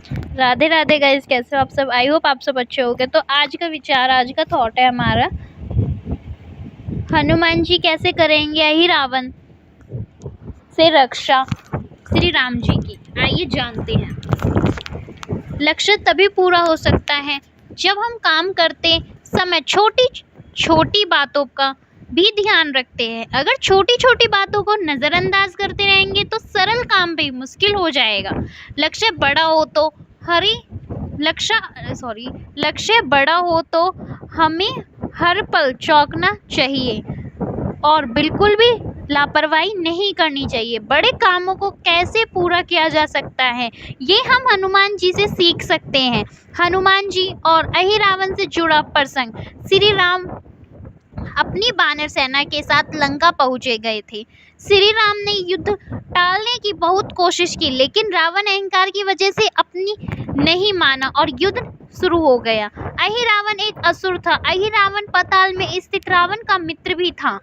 Radhe Radhe guys, कैसे हो आप सब। आई होप आप सब अच्छे होंगे। तो आज का विचार, आज का थॉट है हमारा, हनुमान जी कैसे करेंगे यही रावण से रक्षा श्री राम जी की। आइए जानते हैं। लक्ष्य तभी पूरा हो सकता है जब हम काम करते समय छोटी छोटी बातों का भी ध्यान रखते हैं। अगर छोटी छोटी बातों को नज़रअंदाज करते रहेंगे तो सरल काम भी मुश्किल हो जाएगा। लक्ष्य बड़ा हो तो हमें हर पल चौंकना चाहिए और बिल्कुल भी लापरवाही नहीं करनी चाहिए। बड़े कामों को कैसे पूरा किया जा सकता है, ये हम हनुमान जी से सीख सकते हैं। हनुमान जी और अहिरावण से जुड़ा प्रसंग। श्री राम अपनी वानर सेना के साथ लंका पहुंचे गए थे। श्री राम ने युद्ध टालने की बहुत कोशिश की, लेकिन रावण अहंकार की वजह से अपनी नहीं माना और युद्ध शुरू हो गया। अहिरावण एक असुर था। अहिरावण पाताल में स्थित रावण का मित्र भी था,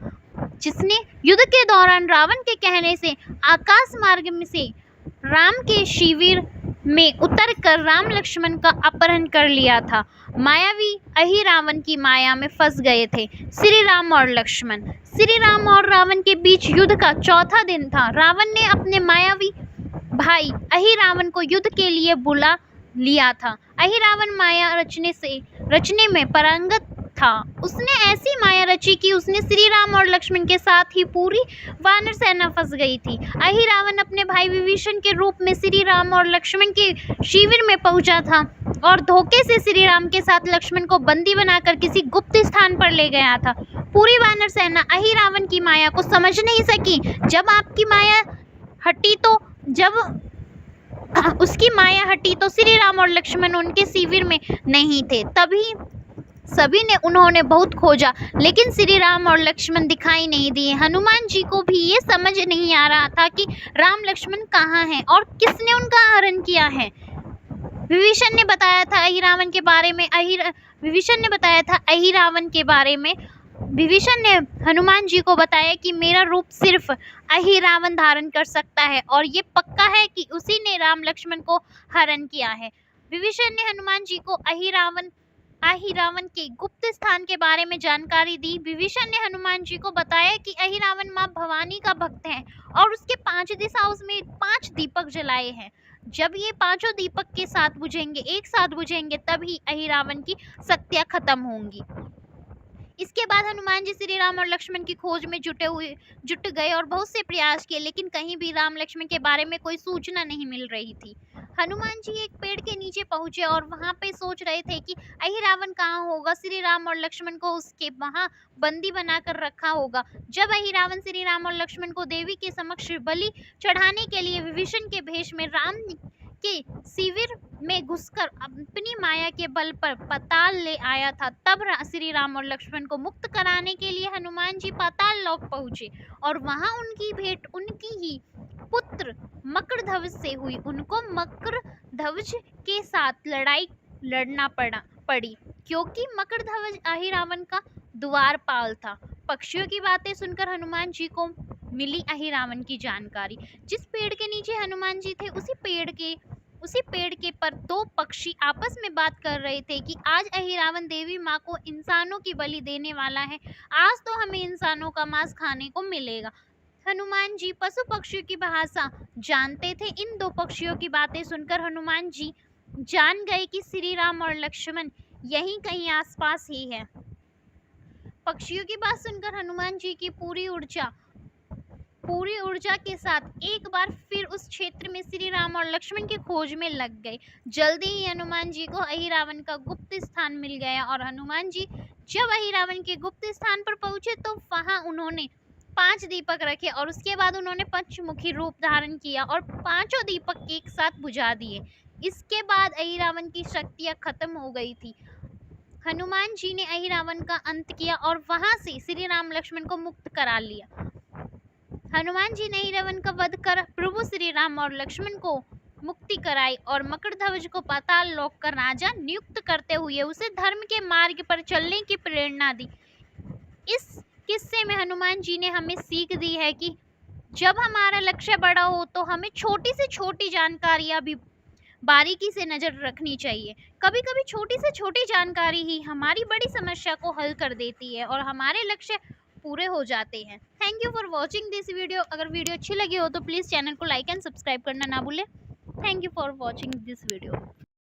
जिसने युद्ध के दौरान रावण के कहने से आकाश मार्ग में से राम के शिविर में उतरकर राम लक्ष्मण का अपहरण कर लिया था। मायावी अहिरावण की माया में फंस गए थे श्री राम और लक्ष्मण। श्री राम और रावण के बीच युद्ध का चौथा दिन था। रावण ने अपने मायावी भाई अहिरावण को युद्ध के लिए बुला लिया था। अहिरावण माया रचने में पारंगत था। उसने ऐसी माया रची कि उसने श्री राम और लक्ष्मण के साथ ही पूरी वानर सेना फंस गई थी। अहिरावण अपने भाई विभीषण के रूप में श्री राम और लक्ष्मण के शिविर में पहुंचा था और धोखे से श्री राम के साथ लक्ष्मण को बंदी बनाकर किसी गुप्त स्थान पर ले गया था। पूरी वानर सेना अहिरावण की माया को समझ नहीं सकी। जब उसकी माया हटी तो श्री राम और लक्ष्मण उनके शिविर में नहीं थे। तभी उन्होंने बहुत खोजा, लेकिन श्री राम और लक्ष्मण दिखाई नहीं दिए। हनुमान जी को भी ये समझ नहीं आ रहा था कि राम लक्ष्मण कहाँ हैं और किसने उनका हरण किया है। विभीषण ने बताया था अहिरावण के बारे में विभीषण ने हनुमान जी को बताया कि मेरा रूप सिर्फ अहिरावण धारण कर सकता है और ये पक्का है कि उसी ने राम लक्ष्मण को हरण किया है। विभीषण ने हनुमान जी को अहिरावण के गुप्त स्थान के बारे में जानकारी दी। विभीषण ने हनुमान जी को बताया कि अहिरावण मां भवानी का भक्त है और उसके 5 दिशाओं में 5 दीपक जलाए हैं। जब ये 5 दीपक एक साथ बुझेंगे तभी अहिरावण की शक्तियां खत्म होंगी। इसके बाद हनुमान जी श्री राम और लक्ष्मण की खोज में जुट गए और बहुत से प्रयास किए, लेकिन कहीं भी राम लक्ष्मण के बारे में कोई सूचना नहीं मिल रही थी। हनुमान जी एक पेड़ के नीचे पहुंचे और वहां पे सोच रहे थे कि अहिरावण कहाँ होगा। श्री राम और लक्ष्मण को उसके वहां बंदी बनाकर रखा होगा। जब अहिरावण श्री राम और लक्ष्मण को देवी के समक्ष बलि चढ़ाने के लिए विभीषण के भेष में राम के शिविर में घुसकर अपनी माया के बल पर पाताल ले आया था, तब श्री राम और लक्ष्मण को मुक्त कराने के लिए हनुमान जी पाताल लोक पहुंचे और वहां उनकी भेंट उनकी ही पुत्र मकरध्वज से हुई। उनको मकरध्वज के साथ लड़ाई लड़ना पड़ी, क्योंकि मकरध्वज अहिरावण का द्वारपाल था। पक्षियों की बातें सुनकर हनुमान जी को मिली अहिरावण की जानकारी। जिस पेड़ के नीचे हनुमान जी थे, उसी पेड़ के पर 2 पक्षी आपस में बात कर रहे थे कि आज अहिरावण देवी माँ को इंसानों की बलि देने वाला है। आज तो हमें इंसानों का मांस खाने को मिलेगा। हनुमान जी पशु पक्षियों की भाषा जानते थे। इन 2 पक्षियों की बातें सुनकर हनुमान जी जान गए कि श्री राम और लक्ष्मण यहीं कहीं आसपास ही है। पक्षियों की बात सुनकर हनुमान जी की पूरी ऊर्जा के साथ एक बार फिर उस क्षेत्र में श्री राम और लक्ष्मण की खोज में लग गए। जल्दी ही हनुमान जी को अहिरावण का गुप्त स्थान मिल गया और हनुमान जी जब अहिरावण के गुप्त स्थान पर पहुंचे तो वहां उन्होंने 5 दीपक रखे और उसके बाद उन्होंने पंचमुखी रूप धारण किया और 5 दीपक एक साथ बुझा दिए। इसके बाद अहिरावण की शक्तियां खत्म हो गई थी। हनुमान जी ने अहिरावण का अंत किया और वहां से श्री राम लक्ष्मण को मुक्त करा लिया। हनुमान जी ने अहिरावण का वध कर प्रभु श्री राम और लक्ष्मण को मुक्ति कराई और मकरध्वज को पाताल लोक का राजा नियुक्त करते हुए उसे धर्म के मार्ग पर चलने की प्रेरणा दी। इस किस्से में हनुमान जी ने हमें सीख दी है कि जब हमारा लक्ष्य बड़ा हो तो हमें छोटी से छोटी जानकारियां भी बारीकी से नज़र रखनी चाहिए। कभी कभी छोटी से छोटी जानकारी ही हमारी बड़ी समस्या को हल कर देती है और हमारे लक्ष्य पूरे हो जाते हैं। Thank you for watching this video. अगर वीडियो अच्छी लगी हो तो प्लीज़ चैनल को लाइक एंड सब्सक्राइब करना ना भूलें। Thank you for watching this video.